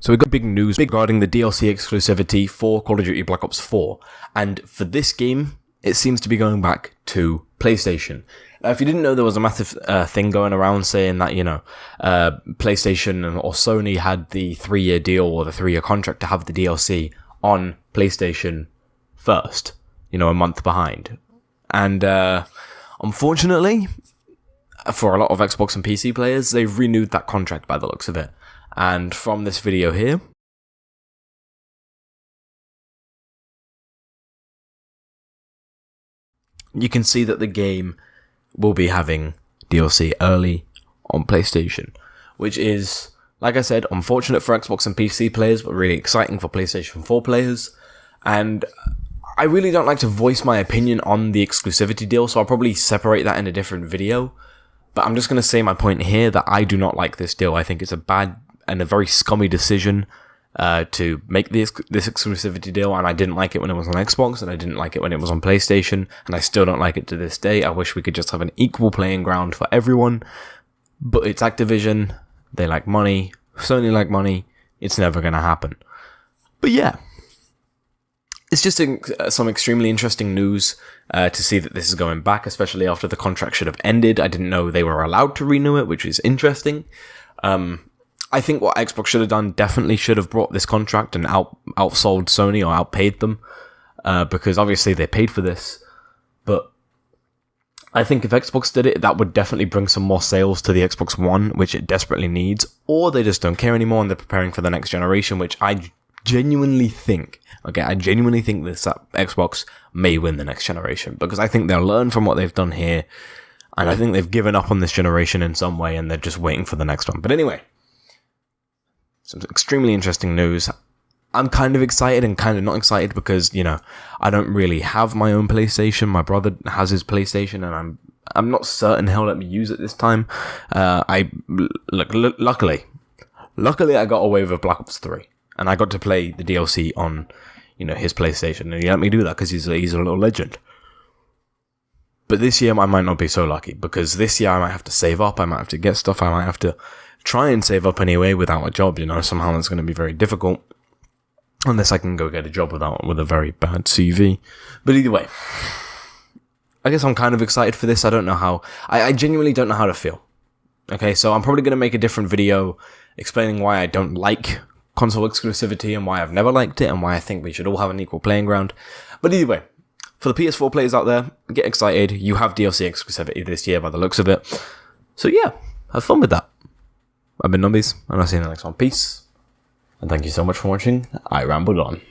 So we got big news regarding the DLC exclusivity for Call of Duty Black Ops 4. And for this game, it seems to be going back to PlayStation. Now, if you didn't know, there was a massive thing going around saying that, PlayStation or Sony had the 3-year deal or the 3-year contract to have the DLC on PlayStation first, a month behind. And unfortunately, for a lot of Xbox and PC players, they've renewed that contract by the looks of it. And from this video here, you can see that the game will be having DLC early on PlayStation, which is, like I said, unfortunate for Xbox and PC players, but really exciting for PlayStation 4 players. And I really don't like to voice my opinion on the exclusivity deal, so I'll probably separate that in a different video. But I'm just going to say my point here that I do not like this deal. I think it's a bad and a very scummy decision to make this exclusivity deal, and I didn't like it when it was on Xbox, and I didn't like it when it was on PlayStation, and I still don't like it to this day. I wish we could just have an equal playing ground for everyone, but it's Activision, they like money, Sony like money, it's never going to happen. But yeah, it's just some extremely interesting news to see that this is going back, especially after the contract should have ended. I didn't know they were allowed to renew it, which is interesting. I think what Xbox should have done definitely should have brought this contract and outsold Sony or outpaid them, because obviously they paid for this. But I think if Xbox did it, that would definitely bring some more sales to the Xbox One, which it desperately needs, or they just don't care anymore and they're preparing for the next generation, which I genuinely think, this Xbox may win the next generation, because I think they'll learn from what they've done here, and I think they've given up on this generation in some way and they're just waiting for the next one. But anyway, some extremely interesting news. I'm kind of excited and kind of not excited because, I don't really have my own PlayStation. My brother has his PlayStation and I'm not certain he'll let me use it this time. Luckily I got away with Black Ops 3 and I got to play the DLC on, his PlayStation, and he let me do that because he's a little legend. But this year I might not be so lucky, because this year I might have to save up, I might have to get stuff, I might have to try and save up anyway without a job, somehow that's going to be very difficult. Unless I can go get a job with a very bad CV. But either way, I guess I'm kind of excited for this. I don't know how, I genuinely don't know how to feel. Okay, so I'm probably going to make a different video explaining why I don't like console exclusivity and why I've never liked it and why I think we should all have an equal playing ground. But either way, for the PS4 players out there, get excited. You have DLC exclusivity this year by the looks of it. So yeah, have fun with that. I've been Nubbies, and I'll see you in the next one. Peace, and thank you so much for watching. I rambled on.